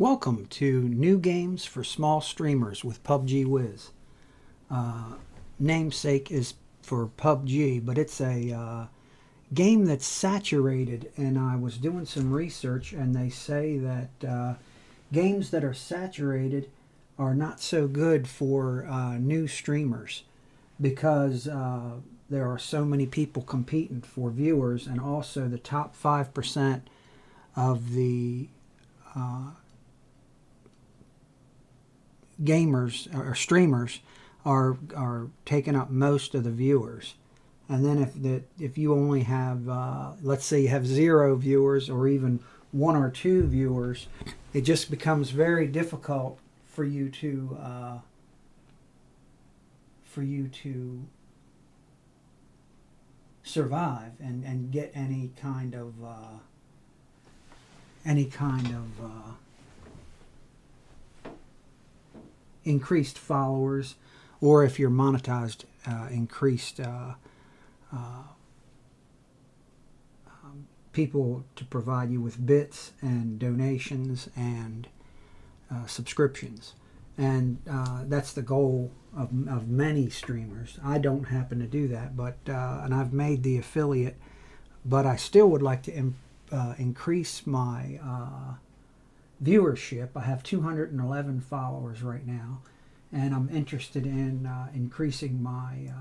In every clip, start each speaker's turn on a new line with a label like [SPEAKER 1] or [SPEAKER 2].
[SPEAKER 1] Welcome to New Games for Small Streamers with PUBGWIZ. Namesake is for PUBG, but it's a game that's saturated, and I was doing some research, and they say that games that are saturated are not so good for new streamers because there are so many people competing for viewers, and also the top 5% of the gamers or streamers are taking up most of the viewers. And then if you only have let's say you have 0 viewers or even 1 or 2 viewers, it just becomes very difficult for you to survive and get any kind of increased followers, or if you're monetized, increased people to provide you with bits and donations and subscriptions. And that's the goal of many streamers. I don't happen to do that, but and I've made the affiliate, but I still would like to increase my viewership. I have 211 followers right now, and I'm interested in increasing my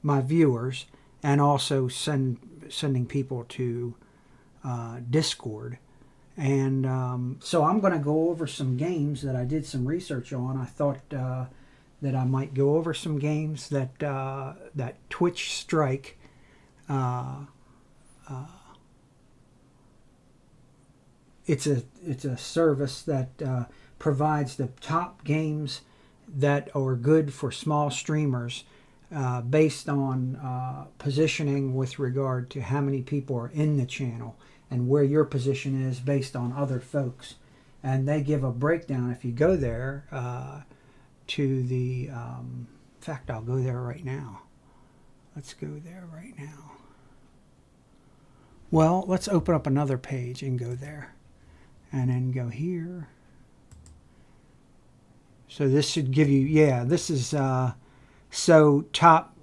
[SPEAKER 1] my viewers, and also sending people to Discord. And so I'm going to go over some games that I did some research on. I thought that I might go over some games that that Twitch Strike it's a service that provides the top games that are good for small streamers based on positioning with regard to how many people are in the channel and where your position is based on other folks. And they give a breakdown. If you go there to the in fact, I'll go there right now. Let's go there right now. Well, let's open up another page and go there. And then go here. So this should give you, yeah, this is so top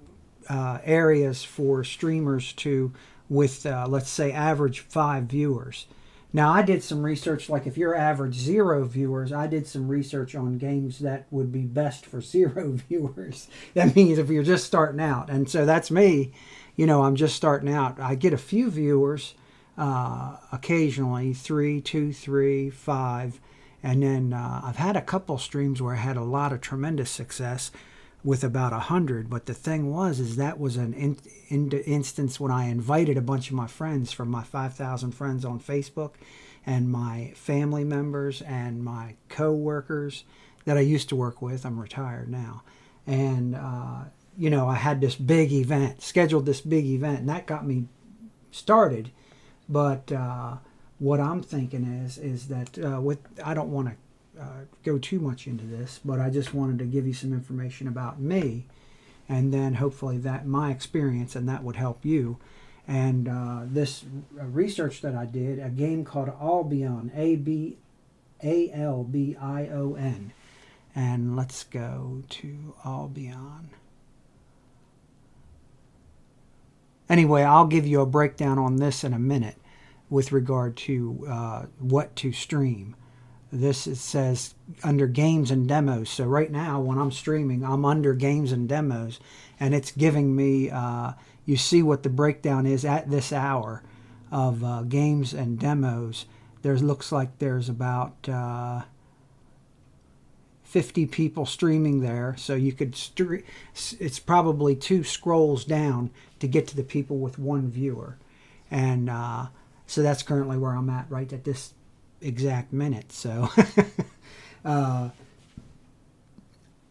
[SPEAKER 1] areas for streamers to, with let's say average 5 viewers. Now I did some research, like if you're average 0 viewers, I did some research on games that would be best for 0 viewers. That means if you're just starting out, and so that's me, you know, I'm just starting out. I get a few viewers occasionally, 3, 2, 3, 5, and then I've had a couple streams where I had a lot of tremendous success with about 100. But the thing is that was an instance when I invited a bunch of my friends from my 5,000 friends on Facebook, and my family members and my co-workers that I used to work with. I'm retired now, and you know, I had this big event, scheduled this big event, and that got me started. But what I'm thinking is that I don't want to go too much into this, but I just wanted to give you some information about me, and then hopefully that my experience, and that would help you. And this research that I did, a game called Albion, Albion, and let's go to Albion. Anyway, I'll give you a breakdown on this in a minute with regard to what to stream. This, it says under games and demos. So right now when I'm streaming, I'm under games and demos, and it's giving me, you see what the breakdown is at this hour of games and demos. There looks like there's about 50 people streaming there, so you could it's probably 2 scrolls down to get to the people with 1 viewer. And so that's currently where I'm at right at this exact minute. So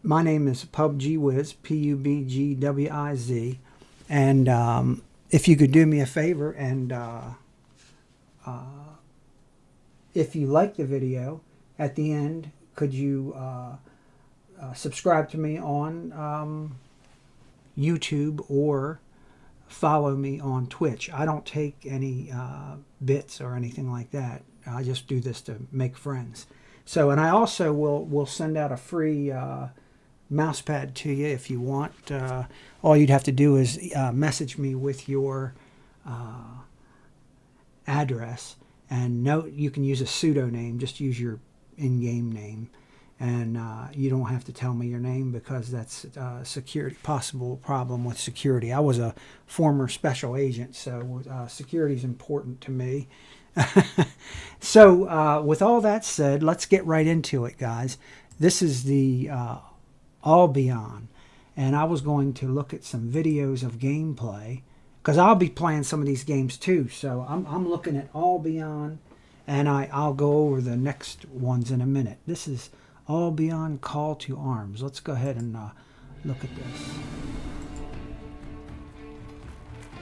[SPEAKER 1] my name is PUBGWIZ, PUBGWIZ, and if you could do me a favor, and if you like the video, at the end, could you subscribe to me on YouTube, or follow me on Twitch. I don't take any bits or anything like that. I just do this to make friends. So, and I also will send out a free mouse pad to you if you want. All you'd have to do is message me with your address, and note you can use a pseudonym. Just use your in-game name, and you don't have to tell me your name because that's security, possible problem with security. I was a former special agent, so security is important to me. So with all that said, let's get right into it, guys. This is the Albion, and I was going to look at some videos of gameplay because I'll be playing some of these games too. So I'm looking at Albion, and I'll go over the next ones in a minute. This is Albion Call to Arms. Let's go ahead and look at this.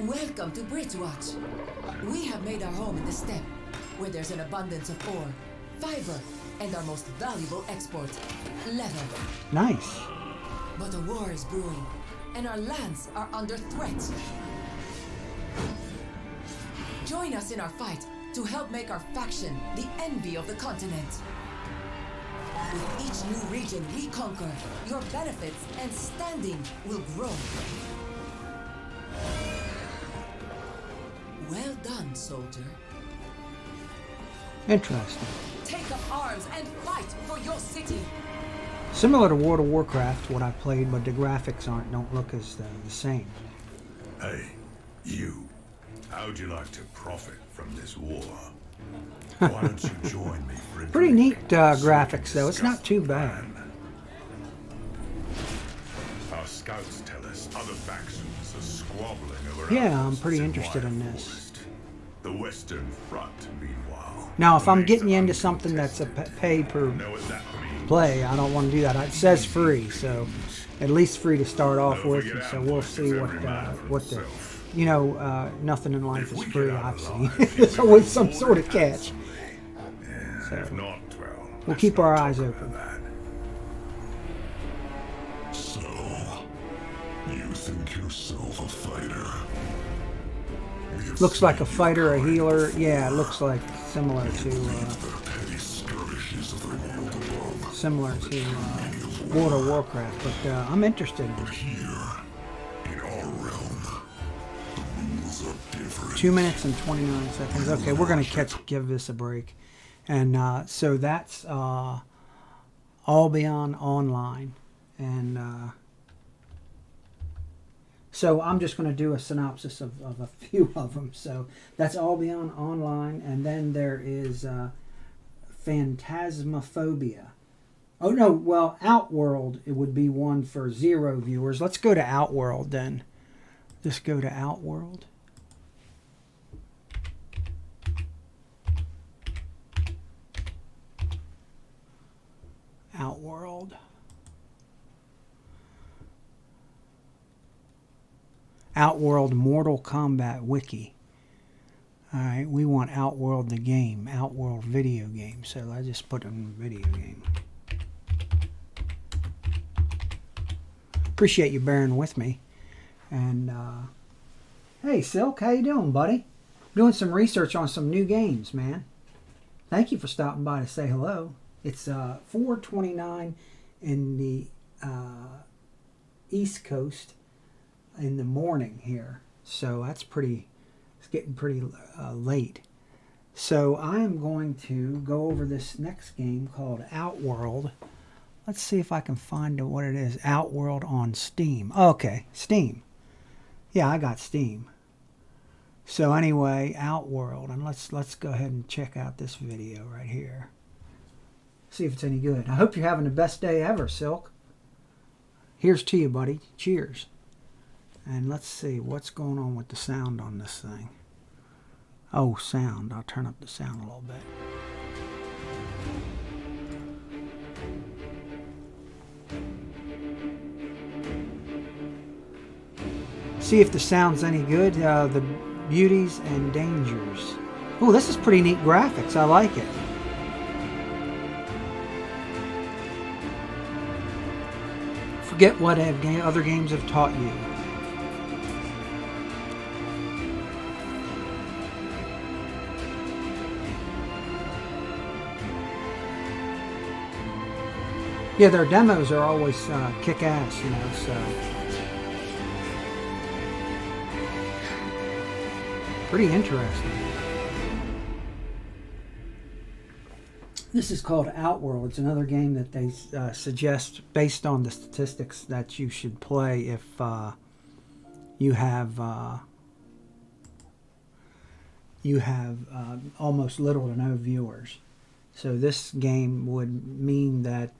[SPEAKER 2] Welcome to Bridgewatch. We have made our home in the steppe, where there's an abundance of ore, fiber, and our most valuable export, leather.
[SPEAKER 1] Nice.
[SPEAKER 2] But a war is brewing, and our lands are under threat. Join us in our fight to help make our faction the envy of the continent. With each new region we conquer, your benefits and standing will grow. Well done, soldier.
[SPEAKER 1] Interesting.
[SPEAKER 2] Take up arms and fight for your city.
[SPEAKER 1] Similar to World of Warcraft, what I played, but the graphics don't look as the same.
[SPEAKER 3] Hey, you. How'd you like to profit from this war? Why don't you join me for a
[SPEAKER 1] Pretty
[SPEAKER 3] drink
[SPEAKER 1] neat
[SPEAKER 3] so we can
[SPEAKER 1] graphics, though. It's not
[SPEAKER 3] discuss
[SPEAKER 1] too
[SPEAKER 3] the
[SPEAKER 1] bad.
[SPEAKER 3] plan? Our scouts tell us other factions are squabbling over
[SPEAKER 1] Yeah, I'm
[SPEAKER 3] outposts
[SPEAKER 1] pretty
[SPEAKER 3] in
[SPEAKER 1] interested in
[SPEAKER 3] Wild
[SPEAKER 1] this.
[SPEAKER 3] Forest. The Western Front, meanwhile.
[SPEAKER 1] Now, if I'm
[SPEAKER 3] remains
[SPEAKER 1] getting you into something that's a pay per
[SPEAKER 3] Know what that means?
[SPEAKER 1] play, I don't want to do that. It says free, so at least free to start off
[SPEAKER 3] Don't
[SPEAKER 1] with.
[SPEAKER 3] forget
[SPEAKER 1] And so
[SPEAKER 3] our
[SPEAKER 1] we'll
[SPEAKER 3] life
[SPEAKER 1] see
[SPEAKER 3] is
[SPEAKER 1] what
[SPEAKER 3] every man for
[SPEAKER 1] what the
[SPEAKER 3] himself.
[SPEAKER 1] nothing in life
[SPEAKER 3] If
[SPEAKER 1] is
[SPEAKER 3] we
[SPEAKER 1] free.
[SPEAKER 3] get out
[SPEAKER 1] I've seen.
[SPEAKER 3] alive,
[SPEAKER 1] There's
[SPEAKER 3] you'll
[SPEAKER 1] always
[SPEAKER 3] be
[SPEAKER 1] some sort of
[SPEAKER 3] rewarded
[SPEAKER 1] catch.
[SPEAKER 3] handsomely. Yeah, if not, well,
[SPEAKER 1] We'll
[SPEAKER 3] let's
[SPEAKER 1] keep
[SPEAKER 3] not
[SPEAKER 1] our
[SPEAKER 3] talk
[SPEAKER 1] eyes
[SPEAKER 3] about
[SPEAKER 1] open.
[SPEAKER 3] that.
[SPEAKER 4] So, you think yourself a fighter? We have
[SPEAKER 1] Looks like a
[SPEAKER 4] seen
[SPEAKER 1] fighter, a
[SPEAKER 4] your
[SPEAKER 1] healer.
[SPEAKER 4] kind
[SPEAKER 1] Yeah, it
[SPEAKER 4] before.
[SPEAKER 1] looks like similar
[SPEAKER 4] You
[SPEAKER 1] to
[SPEAKER 4] leave the petty skirmishes of the world above.
[SPEAKER 1] World of Warcraft. But I'm interested in
[SPEAKER 4] But
[SPEAKER 1] it.
[SPEAKER 4] here, in our realm, the rules are different.
[SPEAKER 1] 2 minutes and 29 seconds. Okay, we're gonna give this a break, and so that's Albion Online, and so I'm just going to do a synopsis of a few of them. So that's Albion Online, and then there is Phantasmophobia. Oh no, well, Outworld, it would be one for 0 viewers. Let's go to Outworld then. Just go to Outworld. Outworld. Outworld Mortal Kombat Wiki. Alright, we want Outworld the game. Outworld video game. So I just put in video game. Appreciate you bearing with me. And hey Silk, how you doing, buddy? Doing some research on some new games, man. Thank you for stopping by to say hello. It's 4:29 in the East Coast in the morning here, so that's it's getting pretty late. So I am going to go over this next game called Outworld. Let's see if I can find what it is. Outworld on Steam. Okay, Steam. Yeah, I got Steam. So anyway, Outworld, and let's go ahead and check out this video right here. See if it's any good. I hope you're having the best day ever, Silk. Here's to you, buddy. Cheers. And let's see what's going on with the sound on this thing. Oh, sound. I'll turn up the sound a little bit. See if the sound's any good. The beauties and dangers. Oh, this is pretty neat graphics. I like it. Forget what other games have taught you. Yeah, their demos are always kick-ass, you know, so. Pretty interesting. This is called Outworld. It's another game that they suggest based on the statistics that you should play if you have almost little to no viewers. So this game would mean that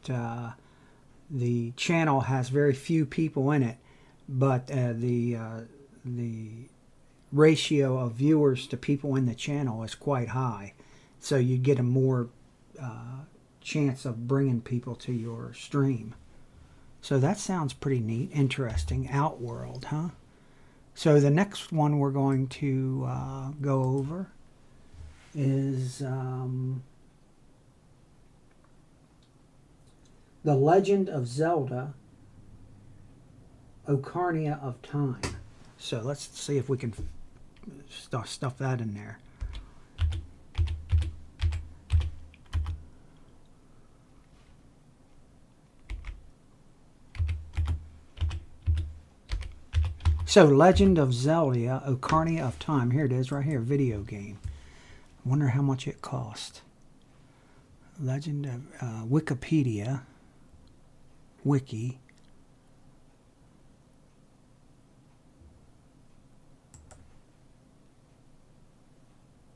[SPEAKER 1] the channel has very few people in it, but the ratio of viewers to people in the channel is quite high. So you get a more chance of bringing people to your stream. So that sounds pretty neat, interesting. Outworld, huh? So the next one we're going to go over is The Legend of Zelda: Ocarina of Time. So let's see if we can stuff that in there. So, Legend of Zelda: Ocarina of Time. Here it is, right here, video game. I wonder how much it cost. Legend of Wikipedia. Wiki.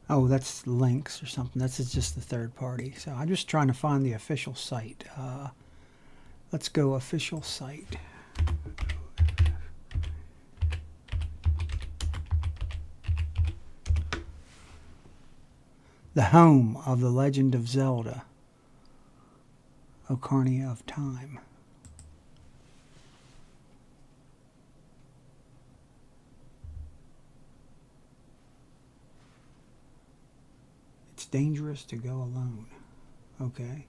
[SPEAKER 1] Oh, that's links or something. That's just the third party. So I'm just trying to find the official site. Let's go official site. The home of The Legend of Zelda: Ocarina of Time. It's dangerous to go alone. Okay.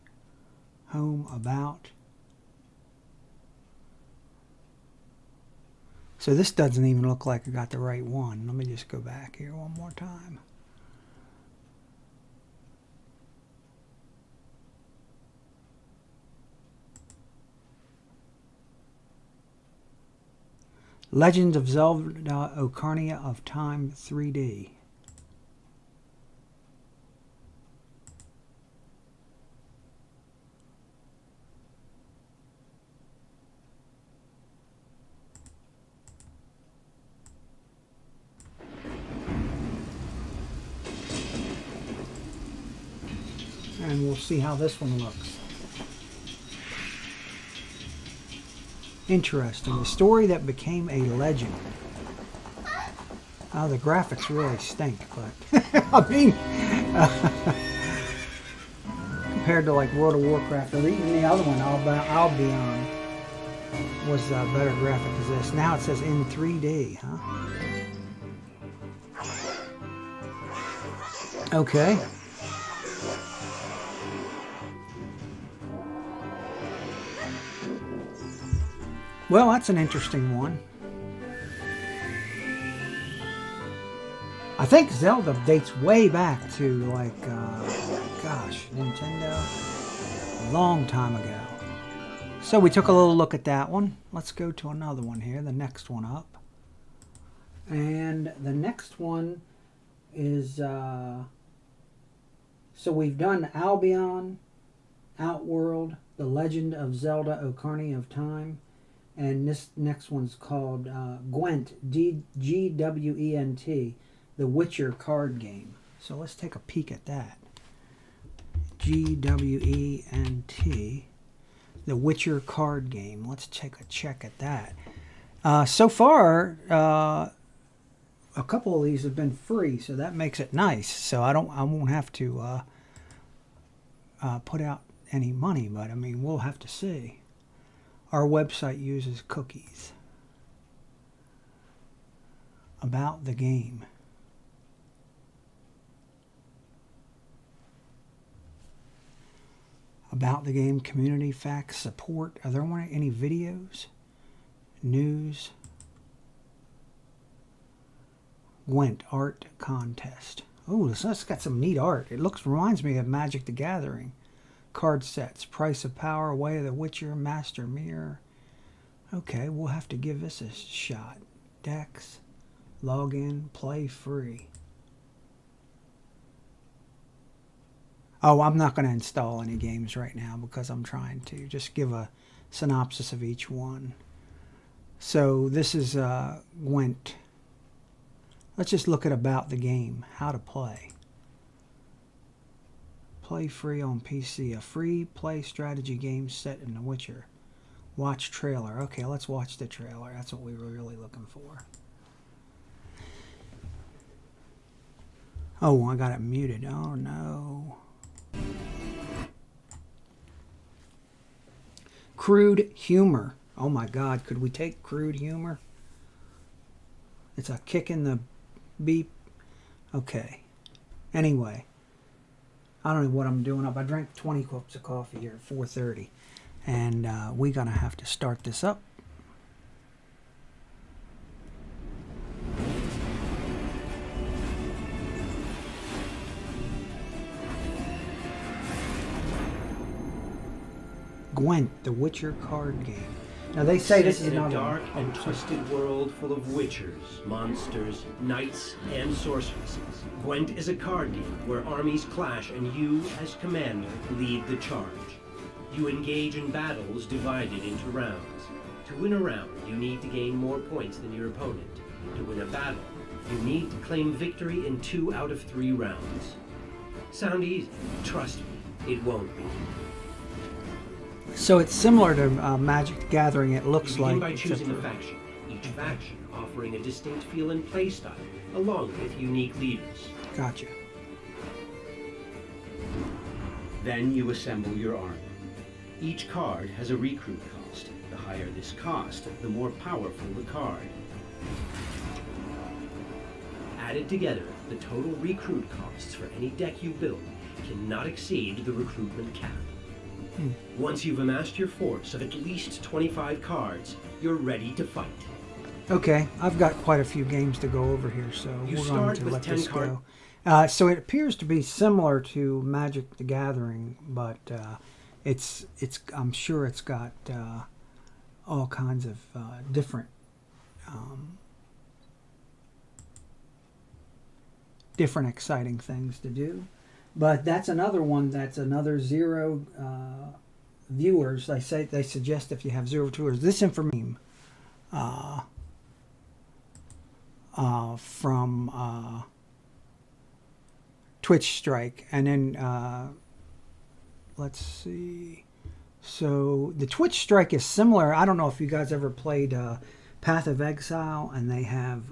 [SPEAKER 1] Home about. So this doesn't even look like I got the right one. Let me just go back here one more time. Legend of Zelda: Ocarina of Time 3D. And we'll see how this one looks. Interesting. The story that became a legend. Oh, the graphics really stink, but I mean, compared to like World of Warcraft or even the other one, Albion, was a better graphic as this. Now it says in 3D, huh? Okay. Well, that's an interesting one. I think Zelda dates way back to like, gosh, Nintendo, a long time ago. So we took a little look at that one. Let's go to another one here, the next one up. And the next one is, so we've done Albion, Outworld, The Legend of Zelda: Ocarina of Time. And this next one's called Gwent, Gwent, The Witcher card game. So let's take a peek at that. Gwent, The Witcher card game. Let's take a check at that. So far, a couple of these have been free, so that makes it nice. So I won't have to put out any money, but I mean, we'll have to see. Our website uses cookies. About the game. About the game, community facts, support. Are there any videos? News. Gwent art contest. Oh, this has got some neat art. It reminds me of Magic the Gathering. card sets, Price of Power, Way of the Witcher, Master Mirror. Okay, we'll have to give this a shot. Decks, log in, play free. Oh, I'm not going to install any games right now because I'm trying to just give a synopsis of each one. So this is Gwent. Let's just look at about the game, how to play. Play free on PC, a free play strategy game set in The Witcher. Watch trailer. Okay, let's watch the trailer. That's what we were really looking for. Oh, I got it muted. Oh no. Crude humor. Oh my God, could we take crude humor? It's a kick in the beep. Okay. Anyway, I don't know what I'm doing up. I drank 20 cups of coffee here at 4:30, and we're gonna have to start this up. Gwent, the Witcher card game. Now they say this is
[SPEAKER 5] in a
[SPEAKER 1] not
[SPEAKER 5] dark and twisted world full of witchers, monsters, knights, and sorceresses. Gwent is a card game where armies clash and you, as commander, lead the charge. You engage in battles divided into rounds. To win a round, you need to gain more points than your opponent. To win a battle, you need to claim victory in 2 out of 3 rounds. Sound easy? Trust me, it won't be.
[SPEAKER 1] So it's similar to Magic the Gathering. It looks
[SPEAKER 5] You begin
[SPEAKER 1] like.
[SPEAKER 5] by choosing a faction, each faction offering a distinct feel and playstyle, along with unique leaders.
[SPEAKER 1] Gotcha.
[SPEAKER 5] Then you assemble your army. Each card has a recruit cost. The higher this cost, the more powerful the card. Added together, the total recruit costs for any deck you build cannot exceed the recruitment cap. Once you've amassed your force of at least 25 cards, you're ready to fight.
[SPEAKER 1] Okay, I've got quite a few games to go over here, so
[SPEAKER 5] You
[SPEAKER 1] we're going
[SPEAKER 5] start
[SPEAKER 1] to
[SPEAKER 5] with
[SPEAKER 1] let
[SPEAKER 5] 10
[SPEAKER 1] this
[SPEAKER 5] card-
[SPEAKER 1] go. So it appears to be similar to Magic the Gathering, but it's I'm sure it's got all kinds of different exciting things to do. But that's another one. That's another 0 viewers. They suggest if you have 0 viewers, this information from Twitch Strike, and then let's see. So the Twitch Strike is similar. I don't know if you guys ever played Path of Exile, and they have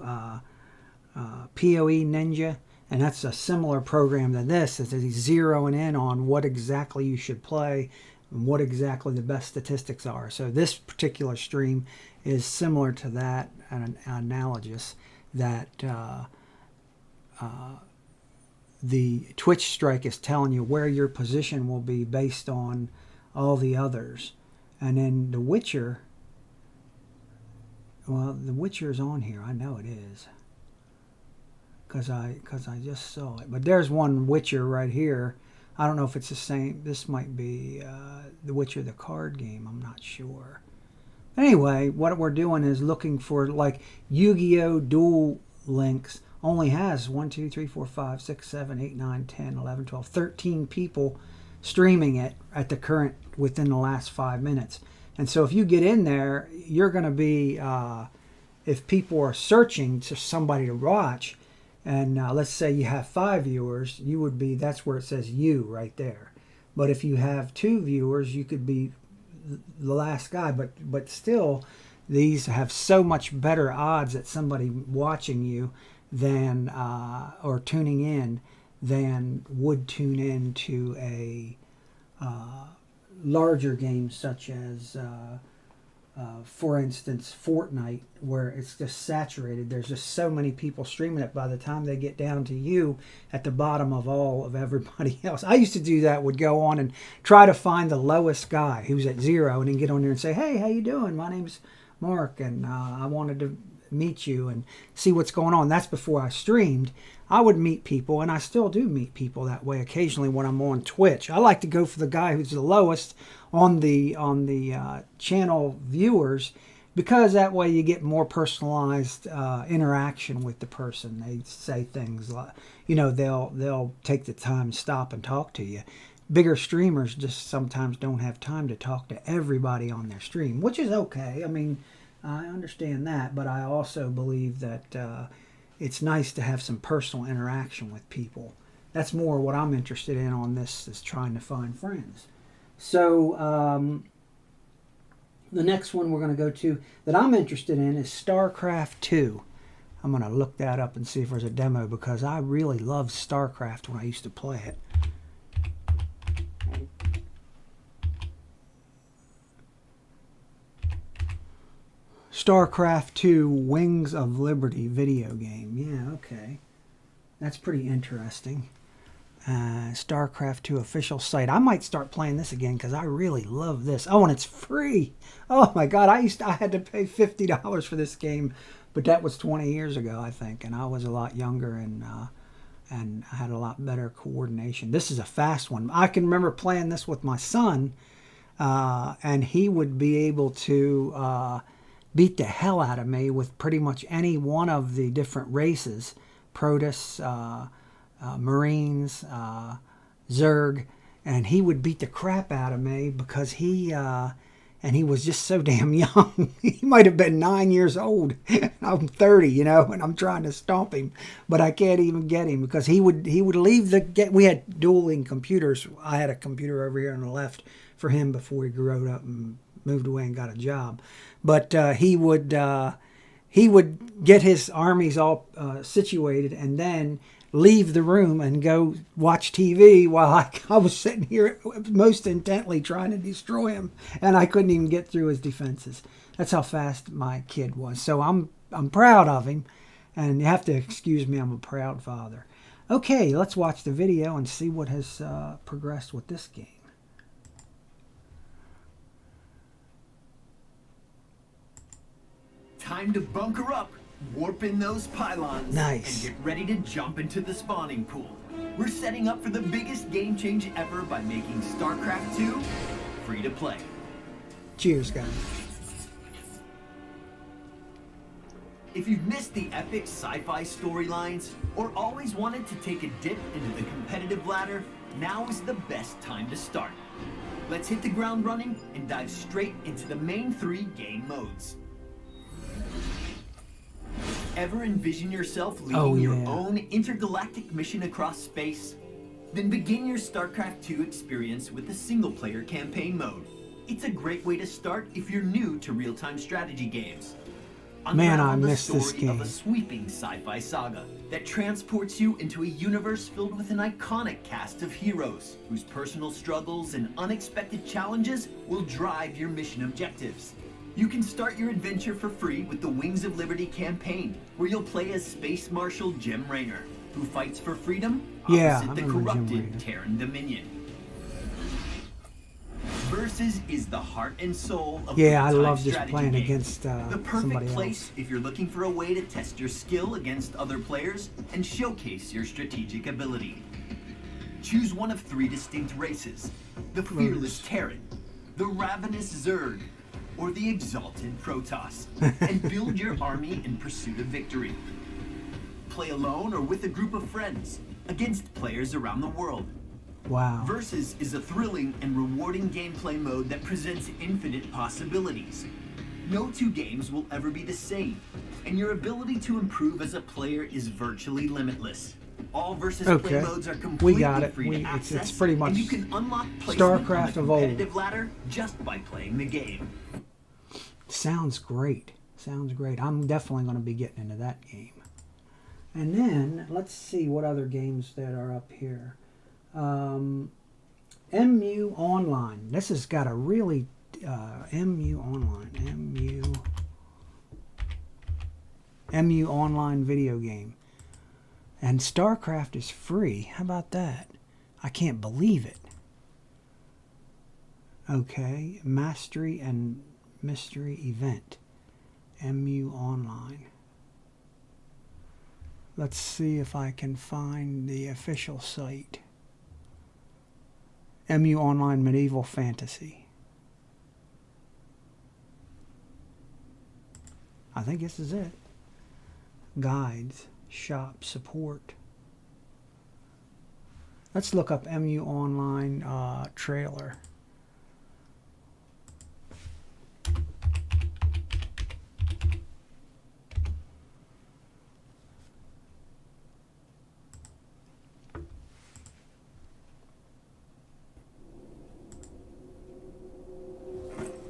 [SPEAKER 1] PoE Ninja. And that's a similar program to this. It's zeroing in on what exactly you should play and what exactly the best statistics are. So this particular stream is similar to that, and analogous, that the Twitch Strike is telling you where your position will be based on all the others. And then The Witcher, well, The Witcher is on here. I know it is. Because I just saw it. But there's one Witcher right here. I don't know if it's the same. This might be The Witcher, the card game. I'm not sure. Anyway, what we're doing is looking for, like, Yu-Gi-Oh! Duel Links only has 1, 2, 3, 4, 5, 6, 7, 8, 9, 10, 11, 12, 13 people streaming it at the current within the last 5 minutes. And so if you get in there, you're going to be, if people are searching for somebody to watch, and let's say you have 5 viewers, you would be, that's where it says you right there. But if you have 2 viewers, you could be the last guy. But still, these have so much better odds at somebody watching you than, or tuning in, than would tune in to a larger game such as, for instance, Fortnite, where it's just saturated. There's just so many people streaming it. By the time they get down to you at the bottom of all of everybody else, I used to do that. Would go on and try to find the lowest guy who's at 0, and then get on there and say, "Hey, how you doing? My name's Mark, and I wanted to meet you and see what's going on. That's before I streamed. I would meet people, and I still do meet people that way occasionally when I'm on Twitch. I like to go for the guy who's the lowest on the channel viewers, because that way you get more personalized interaction with the person. They say things like, you know, they'll take the time to stop and talk to you. Bigger streamers just sometimes don't have time to talk to everybody on their stream, which is okay. I mean, I understand that, but I also believe that it's nice to have some personal interaction with people. That's more what I'm interested in on this, is trying to find friends. So the next one we're going to go to that I'm interested in is StarCraft 2. I'm going to look that up and see if there's a demo, because I really loved StarCraft when I used to play it. StarCraft 2 Wings of Liberty video game. Yeah, okay. That's pretty interesting. StarCraft 2 official site. I might start playing this again because I really love this. Oh, and it's free. Oh my God, I had to pay $50 for this game, but that was 20 years ago, I think, and I was a lot younger and I had a lot better coordination. This is a fast one. I can remember playing this with my son, and he would be able to beat the hell out of me with pretty much any one of the different races. Protoss, Marines, Zerg, and he would beat the crap out of me because he was just so damn young. He might have been 9 years old. I'm 30, you know, and I'm trying to stomp him, but I can't even get him because he would leave we had dueling computers. I had a computer over here on the left for him before he grew up and moved away and got a job. But he would get his armies all situated and then leave the room and go watch TV while I was sitting here most intently trying to destroy him, and I couldn't even get through his defenses. That's how fast my kid was. So I'm proud of him, and you have to excuse me, I'm a proud father. Okay, let's watch the video and see what has progressed with this game.
[SPEAKER 6] Time to bunker up, warp in those pylons,
[SPEAKER 1] Nice.
[SPEAKER 6] and get ready to jump into the spawning pool. We're setting up for the biggest game change ever by making StarCraft 2 free to play.
[SPEAKER 1] Cheers, guys.
[SPEAKER 6] If you've missed the epic sci-fi storylines, or always wanted to take a dip into the competitive ladder, now is the best time to start. Let's hit the ground running and dive straight into the main 3 game modes. Ever envision yourself leading your own intergalactic mission across space? Then begin your StarCraft 2 experience with the single-player campaign mode. It's a great way to start if you're new to real-time strategy games.
[SPEAKER 1] Man, I
[SPEAKER 6] Unravel the
[SPEAKER 1] missed this
[SPEAKER 6] story of
[SPEAKER 1] game.
[SPEAKER 6] a sweeping sci-fi saga that transports you into a universe filled with an iconic cast of heroes whose personal struggles and unexpected challenges will drive your mission objectives. You can start your adventure for free with the Wings of Liberty campaign, where you'll play as Space Marshal Jim Raynor, who fights for freedom opposite the corrupted Terran Dominion. Versus is the heart and soul of
[SPEAKER 1] Yeah, I
[SPEAKER 6] real-time
[SPEAKER 1] love just
[SPEAKER 6] strategy
[SPEAKER 1] playing
[SPEAKER 6] games.
[SPEAKER 1] against
[SPEAKER 6] the
[SPEAKER 1] somebody
[SPEAKER 6] perfect
[SPEAKER 1] else.
[SPEAKER 6] place if you're looking for a way to test your skill against other players and showcase your strategic ability. Choose one of 3 distinct races: the fearless Terran, the ravenous Zerg, or the exalted Protoss, and build your army in pursuit of victory. Play alone or with a group of friends, against players around the world.
[SPEAKER 1] Wow.
[SPEAKER 6] Versus is a thrilling and rewarding gameplay mode that presents infinite possibilities. No 2 games will ever be the same, and your ability to improve as a player is virtually limitless. All versus play modes are completely free to access,
[SPEAKER 1] it's pretty much
[SPEAKER 6] and you can unlock placement
[SPEAKER 1] StarCraft
[SPEAKER 6] on
[SPEAKER 1] of
[SPEAKER 6] the
[SPEAKER 1] old.
[SPEAKER 6] competitive ladder just by playing the game.
[SPEAKER 1] Sounds great. Sounds great. I'm definitely going to be getting into that game. And then, let's see what other games that are up here. MU Online. This has got a really... MU Online. MU Online video game. And StarCraft is free. How about that? I can't believe it. Okay. Mastery and Mystery Event. MU Online. let's see if I can find the official site. MU Online Medieval Fantasy. I think this is it. Guides, shop, support. Let's look up MU Online trailer.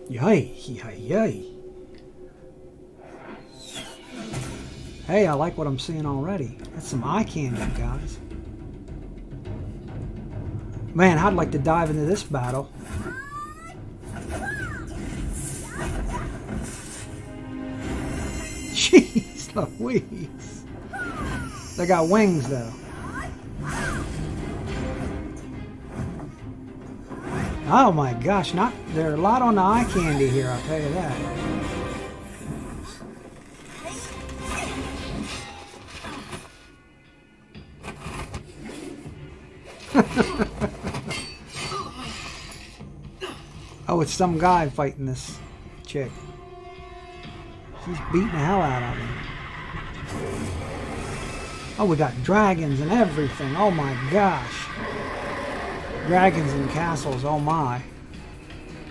[SPEAKER 1] Yay, yay, yay. Hey, I like what I'm seeing already. That's some eye candy, guys. Man, I'd like to dive into this battle. Jeez Louise. They got wings, though. Oh my gosh, there are a lot on the eye candy here, I'll tell you that. Oh, it's some guy fighting this chick. She's beating the hell out of him. Oh, we got dragons and everything. Oh my gosh. Dragons and castles, oh my.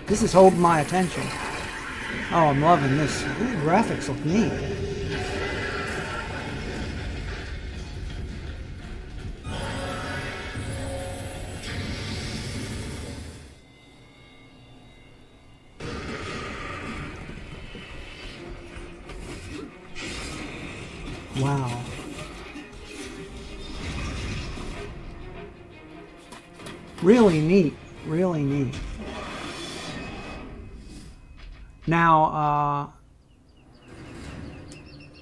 [SPEAKER 1] This is holding my attention. Oh, I'm loving this. Ooh, graphics look neat. Wow. Really neat. Really neat. Now,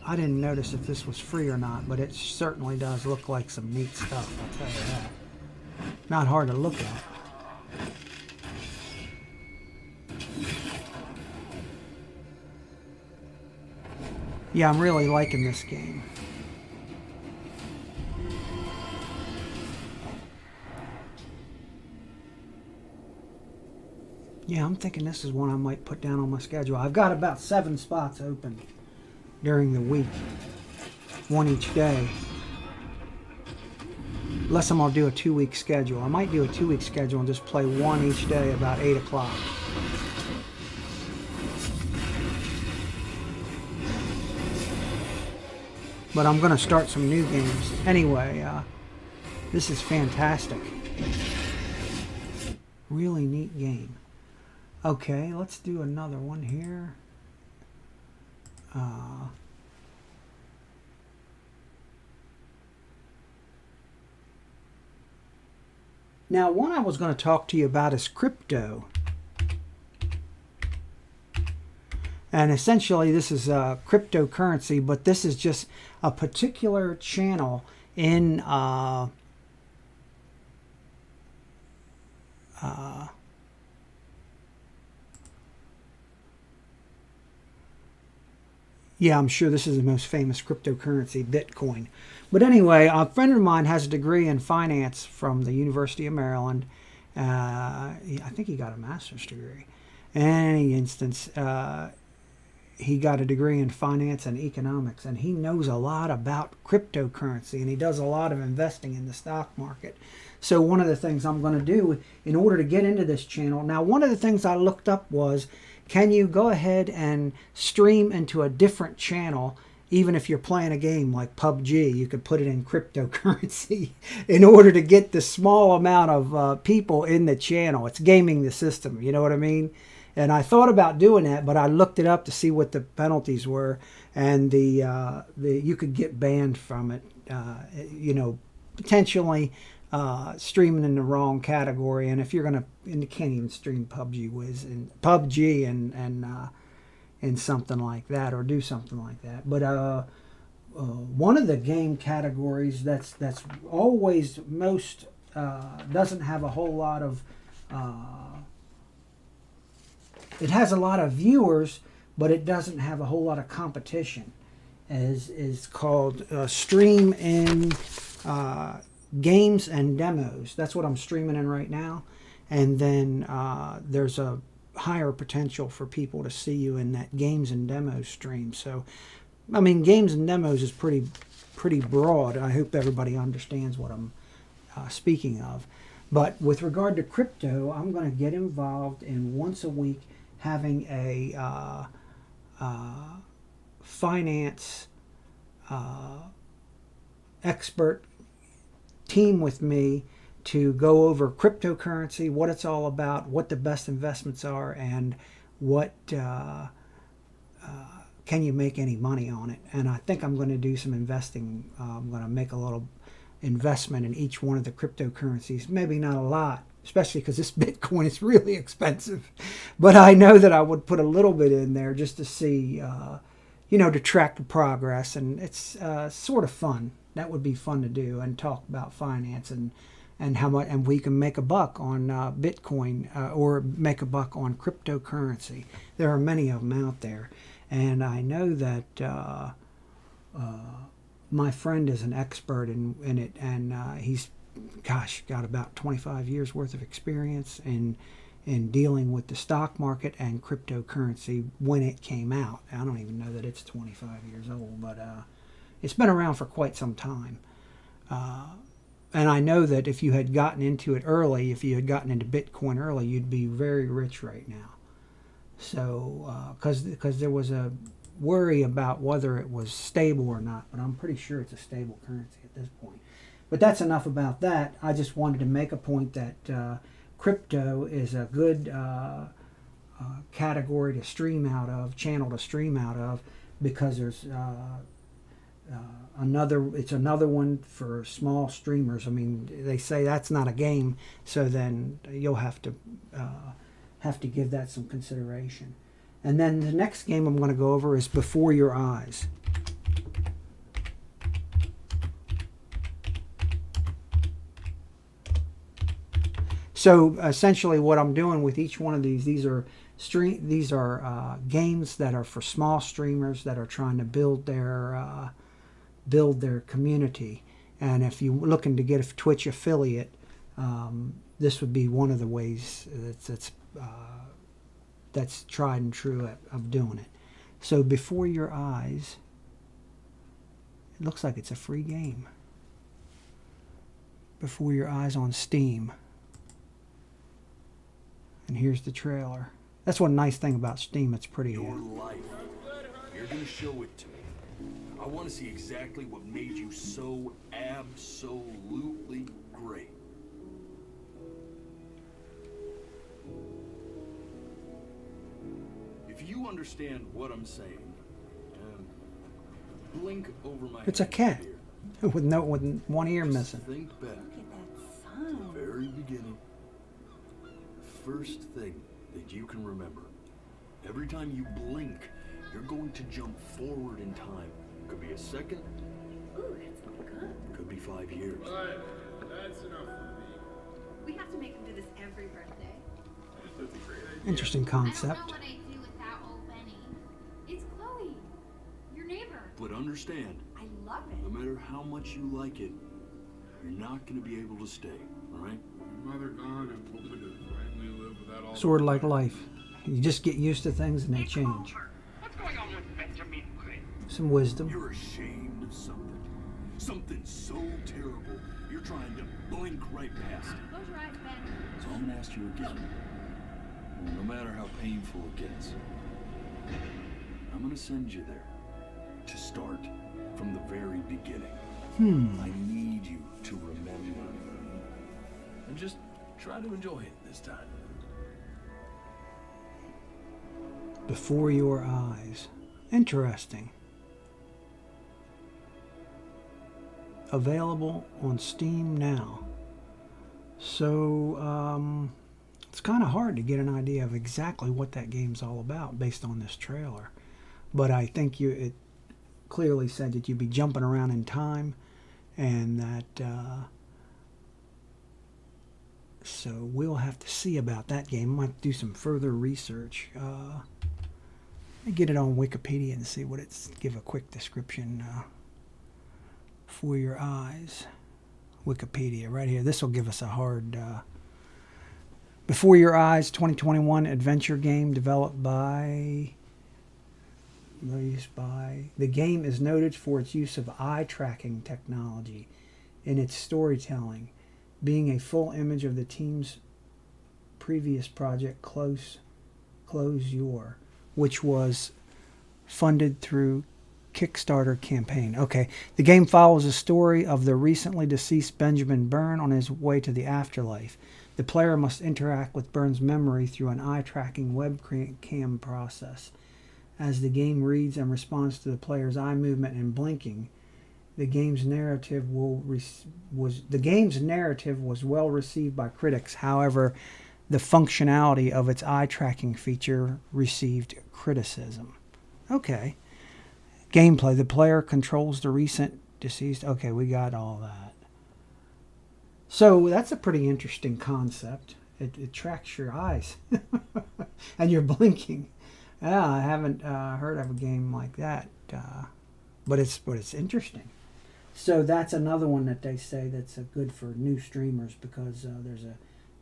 [SPEAKER 1] I didn't notice if this was free or not, but it certainly does look like some neat stuff, I'll tell you that. Not hard to look at. Yeah, I'm really liking this game. Yeah, I'm thinking this is one I might put down on my schedule. I've got about 7 spots open during the week. 1 each day. Unless I'm going to do a 2-week schedule. I might do a 2-week schedule and just play 1 each day about 8 o'clock. But I'm going to start some new games. Anyway, this is fantastic. Really neat game. Okay, let's do another one here. Now, one I was going to talk to you about is crypto. And essentially, this is cryptocurrency, but this is just a particular channel in yeah, I'm sure this is the most famous cryptocurrency, Bitcoin. But anyway, a friend of mine has a degree in finance from the University of Maryland. I think he got a master's degree. In any instance, he got a degree in finance and economics, and he knows a lot about cryptocurrency, and he does a lot of investing in the stock market. So one of the things I'm going to do in order to get into this channel, now one of the things I looked up was, can you go ahead and stream into a different channel, even if you're playing a game like PUBG? You could put it in cryptocurrency in order to get the small amount of people in the channel. It's gaming the system, you know what I mean? And I thought about doing that, but I looked it up to see what the penalties were, and you could get banned from it, you know, potentially streaming in the wrong category. And if you're gonna, and you can't even stream PUBGWIZ and PUBG and something like that, or do something like that. But one of the game categories that's always most doesn't have a whole lot of it has a lot of viewers, but it doesn't have a whole lot of competition, is called Stream in Games and Demos. That's what I'm streaming in right now. And then there's a higher potential for people to see you in that Games and Demos stream. So, I mean, Games and Demos is pretty broad. I hope everybody understands what I'm speaking of. But with regard to crypto, I'm going to get involved in once a week having a finance expert team with me to go over cryptocurrency, what it's all about, what the best investments are, and what can you make any money on it. And I think I'm going to do some investing. I'm going to make a little investment in each one of the cryptocurrencies. Maybe not a lot, especially because this Bitcoin is really expensive. But I know that I would put a little bit in there just to see, to track the progress. And it's sort of fun. That would be fun to do, and talk about finance and how much, and we can make a buck on Bitcoin or make a buck on cryptocurrency. There are many of them out there. And I know that my friend is an expert in it, and he's, got about 25 years worth of experience in dealing with the stock market and cryptocurrency when it came out. I don't even know that it's 25 years old, but it's been around for quite some time. And I know that if you had gotten into it early, if you had gotten into Bitcoin early, you'd be very rich right now. So, because there was a worry about whether it was stable or not, but I'm pretty sure it's a stable currency at this point. But that's enough about that. I just wanted to make a point that crypto is a good category to stream out of, channel to stream out of, because there's it's another one for small streamers. I mean, they say that's not a game, so then you'll have to give that some consideration. And then the next game I'm going to go over is Before Your Eyes. So essentially what I'm doing with each one of these are games that are for small streamers that are trying to build their community. And if you're looking to get a Twitch affiliate, this would be one of the ways that's tried and true of doing it. So Before Your Eyes, it looks like it's a free game. Before Your Eyes on Steam. And here's the trailer. That's one nice thing about Steam. It's pretty.
[SPEAKER 7] Your life. You're gonna show it to me. I want to see exactly what made you so absolutely great. If you understand what I'm saying, blink over my
[SPEAKER 1] It's a cat with one ear missing.
[SPEAKER 7] Think back to the very beginning. The first thing that you can remember. Every time you blink, you're going to jump forward in time. Could be a second.
[SPEAKER 8] Ooh, that's not good.
[SPEAKER 7] Could be 5 years.
[SPEAKER 9] Alright, that's enough for me.
[SPEAKER 8] We have to make him do this every birthday.
[SPEAKER 9] That's a great idea.
[SPEAKER 1] Interesting concept.
[SPEAKER 10] I don't know what I'd do without old Benny. It's Chloe, your neighbor.
[SPEAKER 7] But understand,
[SPEAKER 8] I love it.
[SPEAKER 7] no matter how much you like it, you're not going to be able to stay, alright?
[SPEAKER 9] Your mother gone, I'm hoping to finally live without all
[SPEAKER 1] Sort of like life. You just get used to things and they
[SPEAKER 11] It's
[SPEAKER 1] change.
[SPEAKER 11] over. What's going on with Benjamin Quinn?
[SPEAKER 1] Some wisdom.
[SPEAKER 7] You're ashamed of something. Something so terrible, you're trying to blink right past it.
[SPEAKER 10] Close your eyes, Ben.
[SPEAKER 7] So I'm going to ask you again. No matter how painful it gets, I'm going to send you there to start from the very beginning. I need you to remember. And just try to enjoy it this time.
[SPEAKER 1] Before Your Eyes. Interesting. Available on Steam now. So, it's kind of hard to get an idea of exactly what that game's all about based on this trailer. But I think it clearly said that you'd be jumping around in time, and that so we'll have to see about that game. I might do some further research. me get it on Wikipedia and see what it's, give a quick description. For Your Eyes. Wikipedia right here. This will give us a hard... Before Your Eyes 2021 adventure game developed by... The game is noted for its use of eye tracking technology in its storytelling, being a full image of the team's previous project, Close Your, which was funded through Kickstarter campaign. Okay, the game follows the story of the recently deceased Benjamin Byrne on his way to the afterlife. The player must interact with Byrne's memory through an eye-tracking webcam process. As the game reads and responds to the player's eye movement and blinking, the game's narrative was well received by critics. However, the functionality of its eye-tracking feature received criticism. Okay. Gameplay. The player controls the recent deceased. Okay, we got all that. So that's a pretty interesting concept. It tracks your eyes. And you're blinking. Yeah, I haven't heard of a game like that. But it's interesting. So that's another one that they say that's good for new streamers because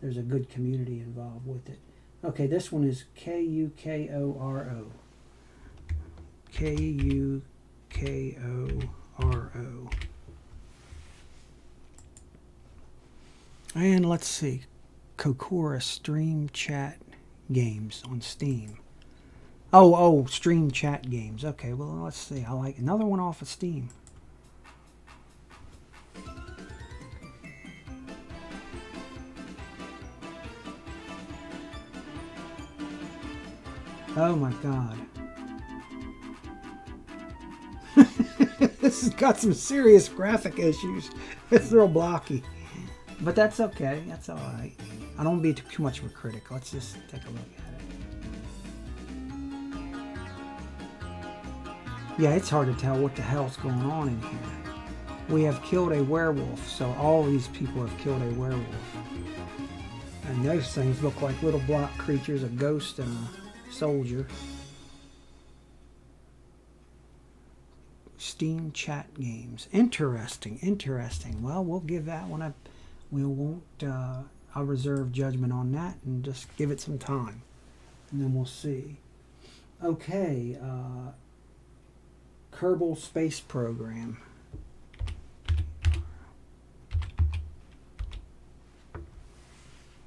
[SPEAKER 1] there's a good community involved with it. Okay, this one is Kukoro. Kukoro. And let's see. Kokura Stream Chat Games on Steam. Oh, Stream Chat Games. Okay, well, let's see. I like another one off of Steam. Oh my God. This has got some serious graphic issues. It's real blocky. But that's okay. That's all right. I don't want to be too much of a critic. Let's just take a look at it. Yeah, it's hard to tell what the hell's going on in here. We have killed a werewolf. So all these people have killed a werewolf. And those things look like little block creatures, a ghost and a soldier. Steam Chat Games. Interesting. Well, we'll give that one up. We won't, I'll reserve judgment on that and just give it some time. And then we'll see. Okay. Kerbal Space Program.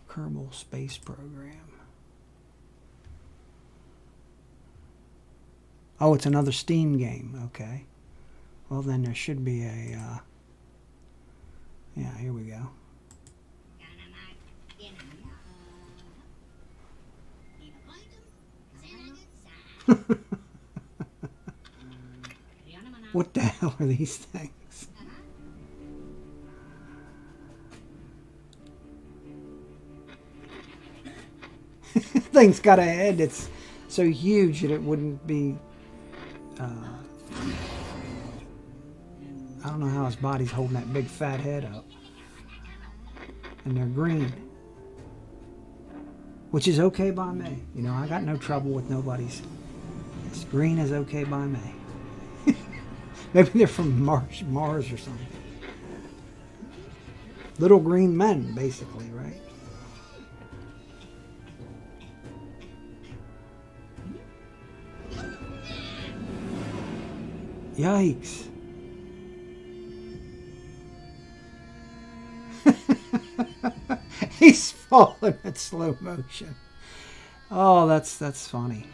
[SPEAKER 1] Kerbal Space Program. Oh, it's another Steam game. Okay. Well, then there should be a... yeah, here we go. What the hell are these things? Thing's got a head that's so huge that it wouldn't be... I don't know how his body's holding that big fat head up. And they're green. Which is okay by me. You know, I got no trouble with nobody's. It's green is okay by me. Maybe they're from Mars or something. Little green men, basically, right? Yikes. He's falling at slow motion. Oh, that's funny.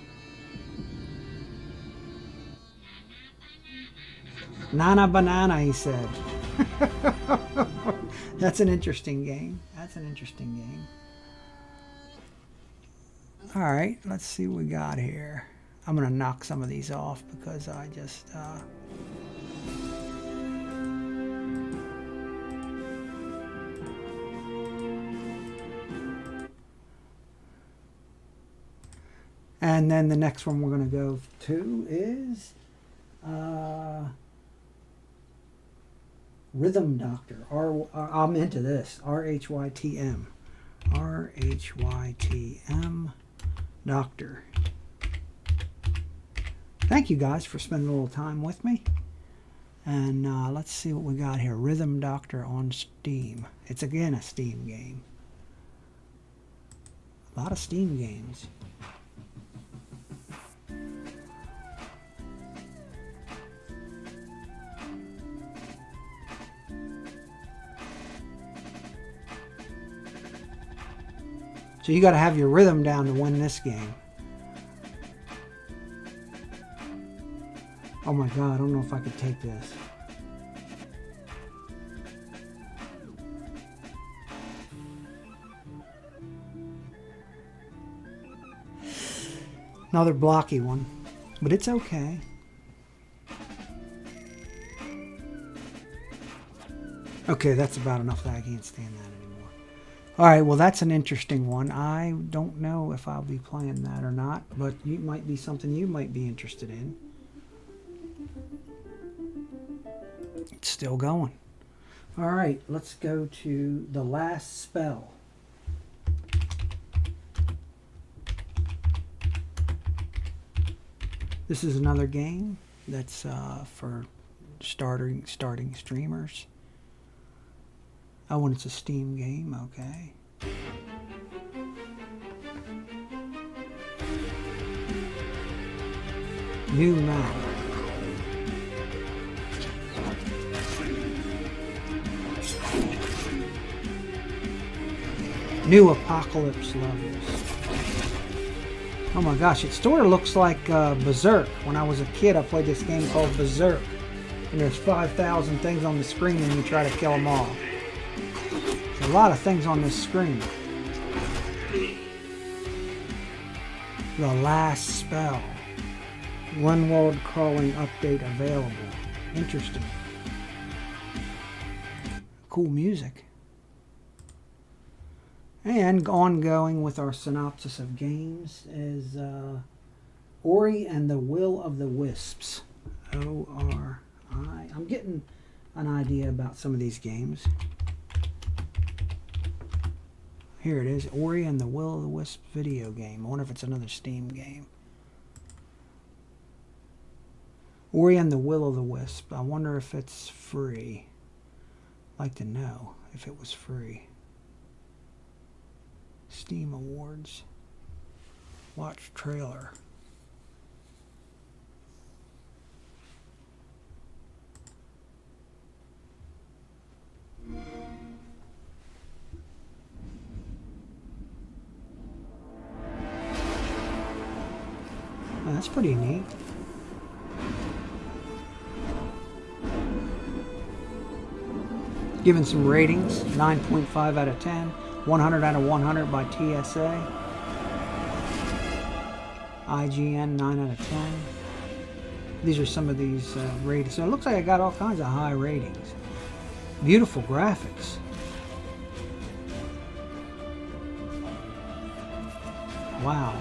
[SPEAKER 1] Nana banana, he said. That's an interesting game. All right, let's see what we got here. I'm going to knock some of these off because I just... And then the next one we're going to go to is Rhythm Doctor. I'm into this. RHYTM. RHYTM Doctor. thank you guys for spending a little time with me. And let's see what we got here. Rhythm Doctor on Steam. It's again a Steam game. A lot of Steam games. So you got to have your rhythm down to win this game. Oh my god, I don't know if I could take this. Another blocky one, but it's okay. Okay, that's about enough that I can't stand that anymore. Alright, well that's an interesting one. I don't know if I'll be playing that or not, but it might be something you might be interested in. It's still going. Alright, let's go to The Last Spell. This is another game that's for starting streamers. Oh, and it's a Steam game, okay. New map. New apocalypse levels. Oh my gosh, it sort of looks like Berserk. When I was a kid, I played this game called Berserk. And there's 5,000 things on the screen and you try to kill them all. There's a lot of things on this screen. The Last Spell. One world crawling update available. Interesting. Cool music. And ongoing with our synopsis of games is Ori and the Will of the Wisps. O-R-I. I'm getting an idea about some of these games. Here it is. Ori and the Will of the Wisps video game. I wonder if it's another Steam game. Ori and the Will of the Wisp. I wonder if it's free. I'd like to know if it was free. Steam Awards. Watch trailer. Oh, that's pretty neat. Given some ratings, 9.5 out of 10. 100 out of 100 by TSA. IGN 9 out of 10. These are some of these ratings. So it looks like I got all kinds of high ratings. Beautiful graphics. Wow.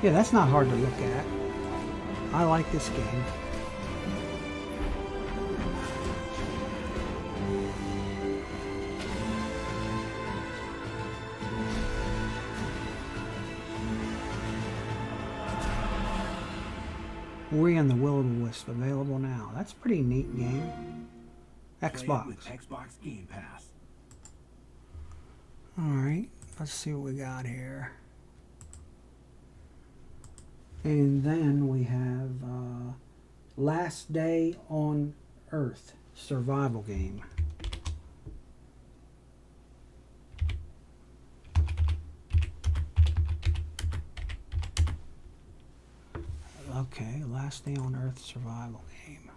[SPEAKER 1] Yeah, that's not hard to look at. I like this game. Ori and the Will of the Wisp available now. That's a pretty neat game. Xbox.
[SPEAKER 12] With Xbox Game Pass.
[SPEAKER 1] Alright, let's see what we got here. And then we have Last Day on Earth survival game. Okay, Last Day on Earth survival game.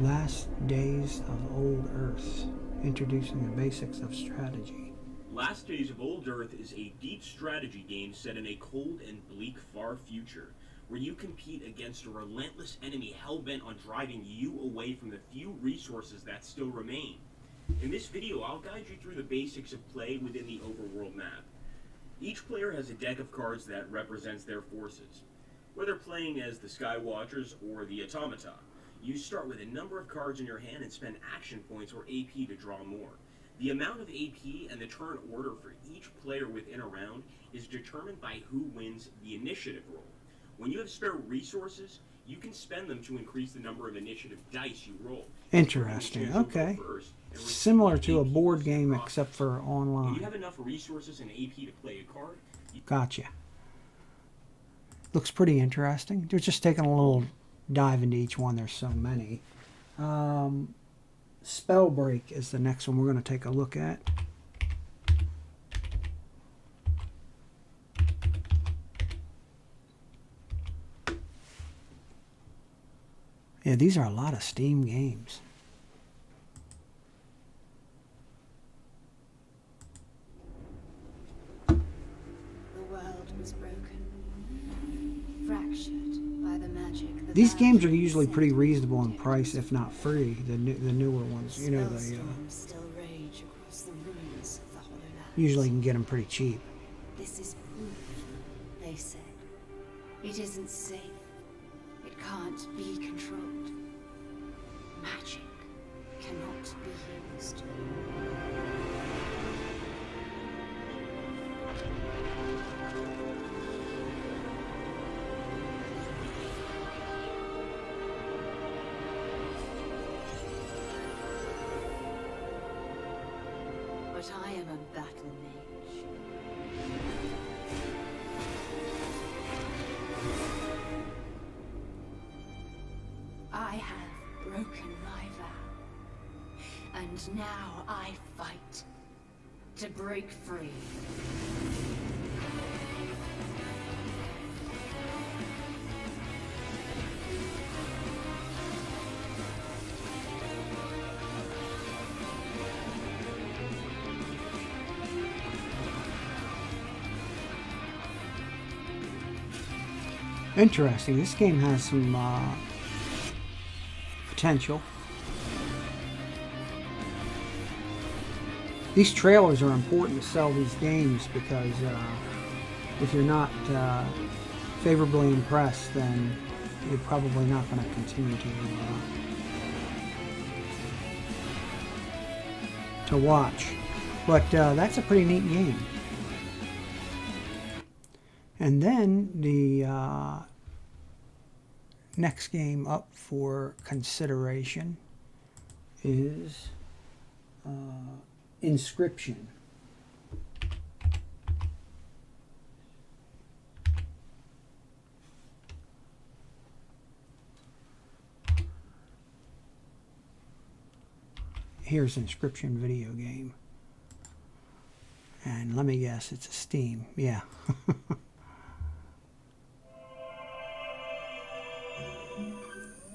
[SPEAKER 1] Last Days of Old Earth, introducing the basics of strategy.
[SPEAKER 13] Last Days of Old Earth is a deep strategy game set in a cold and bleak far future, where you compete against a relentless enemy hell-bent on driving you away from the few resources that still remain. In this video, I'll guide you through the basics of play within the overworld map. Each player has a deck of cards that represents their forces. whether playing as the Skywatchers or the Automata. You start with a number of cards in your hand and spend action points or AP to draw more. The amount of AP and the turn order for each player within a round is determined by who wins the initiative roll. When you have spare resources, you can spend them to increase the number of initiative dice you roll.
[SPEAKER 1] Interesting. Okay. Similar to a board game except for
[SPEAKER 13] When
[SPEAKER 1] online.
[SPEAKER 13] you have enough resources and AP to play a card,
[SPEAKER 1] Gotcha. Looks pretty interesting. They're just taking a little dive into each one. There's so many. Spellbreak is the next one we're going to take a look at. Yeah, these are a lot of Steam games.
[SPEAKER 12] The world was broken, fractured by the magic.
[SPEAKER 1] These games are usually pretty reasonable in price, if not free. The newer ones, you know,
[SPEAKER 12] Still rage across the ruins of the Hollow Land.
[SPEAKER 1] usually can get them pretty cheap.
[SPEAKER 12] This is proof, they said. It isn't safe. It can't be controlled. Magic cannot be used. But I am a battle mage. I have broken my vow, and now I fight to break free.
[SPEAKER 1] Interesting. This game has some potential. These trailers are important to sell these games because if you're not favorably impressed, then you're probably not going to continue to watch. But that's a pretty neat game. And then the next game up for consideration is Inscription. Here's Inscription video game. And let me guess, it's a Steam. Yeah.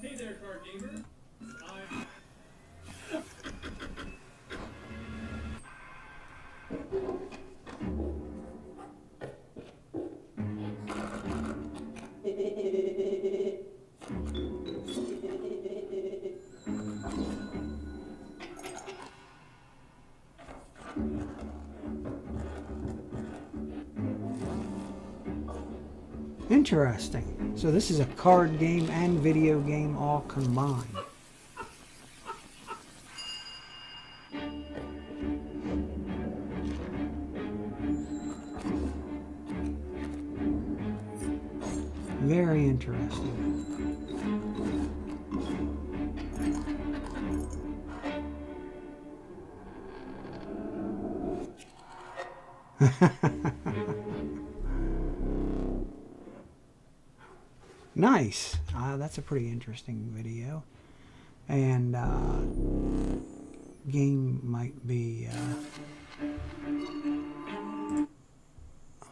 [SPEAKER 14] Hey there, card gamer.
[SPEAKER 1] Interesting. So this is a card game and video game all combined. Very interesting. Nice. That's a pretty interesting video. And game might be...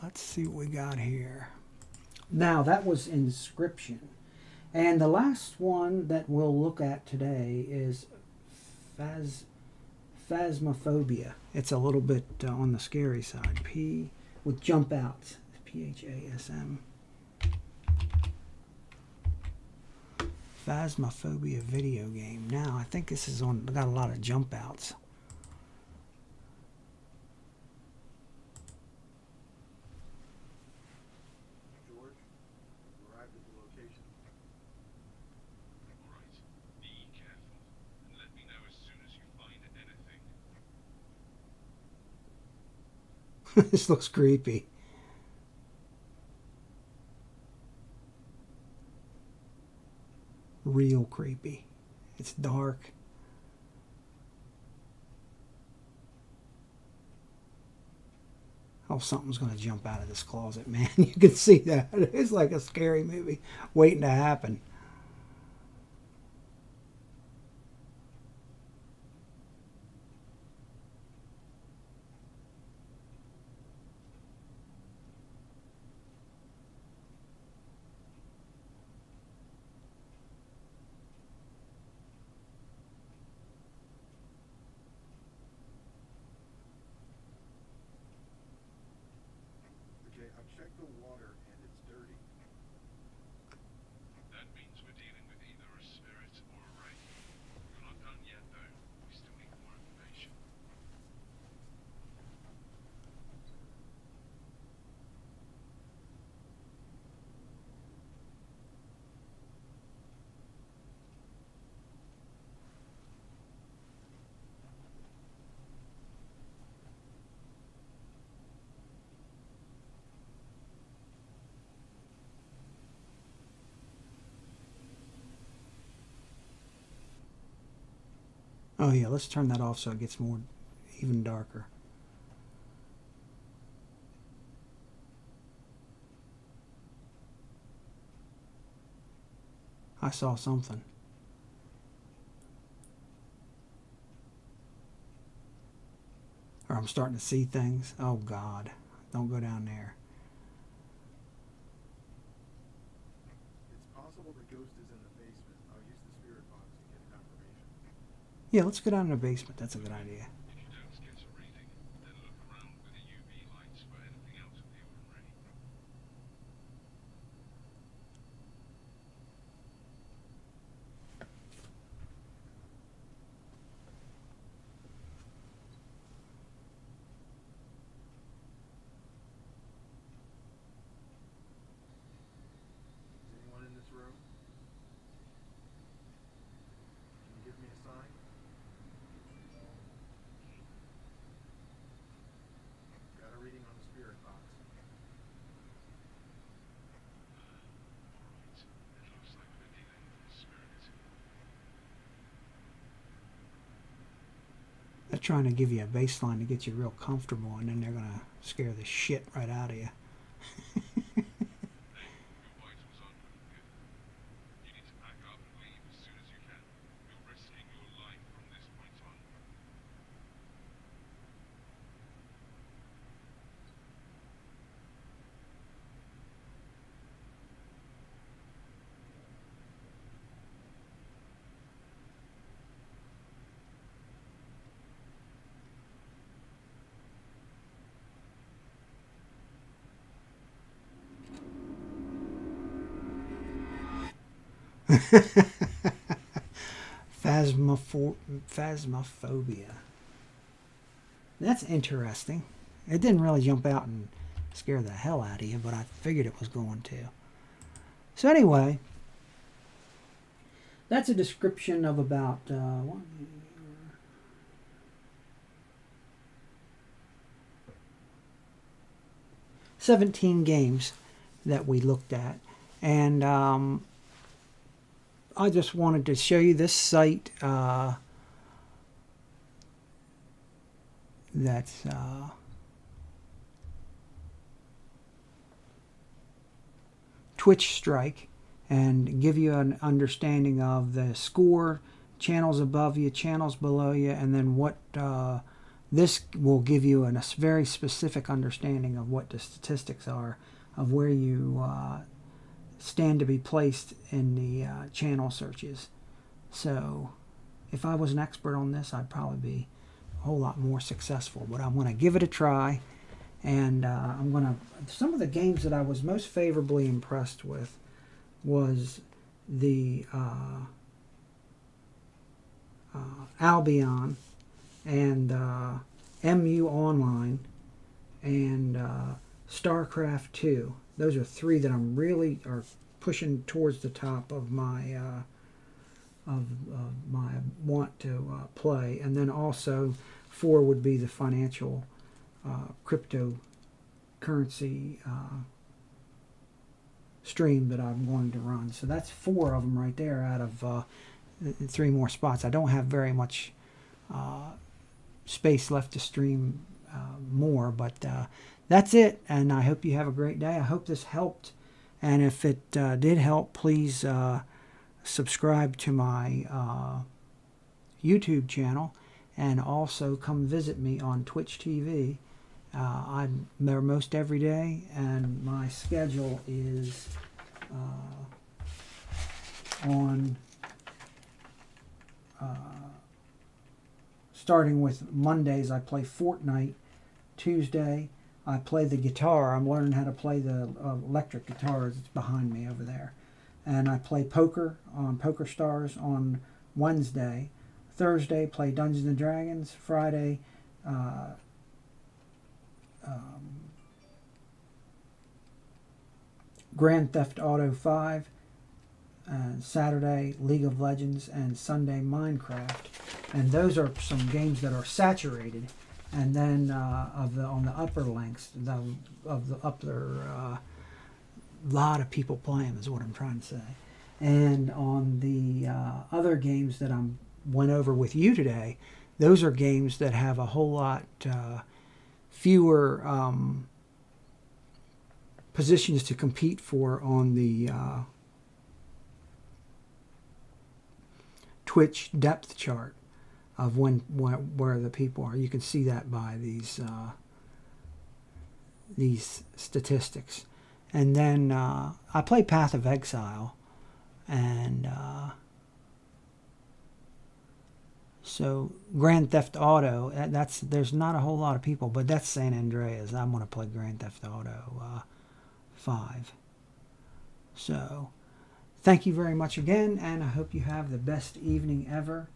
[SPEAKER 1] let's see what we got here. Now, that was Inscription. And the last one that we'll look at today is Phasmophobia. It's a little bit on the scary side. P with jump outs. P-H-A-S-M. Phasmophobia video game. Now, I think this is on, got a lot of jump outs.
[SPEAKER 9] George, arrived at
[SPEAKER 1] This looks creepy. Real creepy. It's dark. Oh, something's going to jump out of this closet, man. You can see that. It's like a scary movie waiting to happen.
[SPEAKER 15] Okay, I've checked the water and it's dirty.
[SPEAKER 3] That means we're dealing with either a spirit or a wraith. We're not done yet, though. We still need more information.
[SPEAKER 1] Oh yeah, let's turn that off so it gets more even darker. I saw something. Or I'm starting to see things. Oh God, don't go down there.
[SPEAKER 15] It's possible the ghost is in the basement. I'll use the spirit box to get confirmation.
[SPEAKER 1] Yeah, let's go down in the basement. That's a good idea.
[SPEAKER 3] If you don't get a reading, then look around with the UV lights for anything out of the ordinary.
[SPEAKER 15] Is anyone in this room? Can you give me a sign? Got a reading on the spirit box.
[SPEAKER 3] Alright, it looks like we're dealing with a spirit.
[SPEAKER 1] They're trying to give you a baseline to get you real comfortable, and then they're gonna scare the shit right out of you.
[SPEAKER 3] Your vitals aren't looking good. You need to pack up and leave as soon as you can. You're risking your life from this point on.
[SPEAKER 1] Phasmophobia. That's interesting. It didn't really jump out and scare the hell out of you, but I figured it was going to. So anyway, that's a description of about 17 games that we looked at, and I just wanted to show you this site that's Twitch Strike, and give you an understanding of the score, channels above you, channels below you, and then what this will give you a very specific understanding of what the statistics are of where you stand to be placed in the channel searches. So if I was an expert on this, I'd probably be a whole lot more successful, but I'm going to give it a try, and I'm going to, some of the games that I was most favorably impressed with was the Albion and MU Online and StarCraft 2. Those are three that I'm really are pushing towards the top of my my want to play, and then also 4 would be the financial crypto currency stream that I'm going to run. So that's 4 of them right there out of 3 more spots. I don't have very much space left to stream more, but that's it. And I hope you have a great day. I hope this helped. And if it did help, please subscribe to my YouTube channel, and also come visit me on Twitch TV. I'm there most every day, and my schedule is on starting with Mondays. I play Fortnite. Tuesday I play the guitar. I'm learning how to play the electric guitar. It's behind me over there. And I play poker on Poker Stars on Wednesday. Thursday, play Dungeons and Dragons. Friday, Grand Theft Auto 5. Saturday, League of Legends, and Sunday, Minecraft. And those are some games that are saturated. And then on the upper links, lot of people play them is what I'm trying to say. And on the other games that I went over with you today, those are games that have a whole lot fewer positions to compete for on the Twitch depth chart of where the people are. You can see that by these statistics. And then I play Path of Exile, and so Grand Theft Auto. There's not a whole lot of people, but that's San Andreas. I'm going to play Grand Theft Auto 5. So thank you very much again, and I hope you have the best evening ever.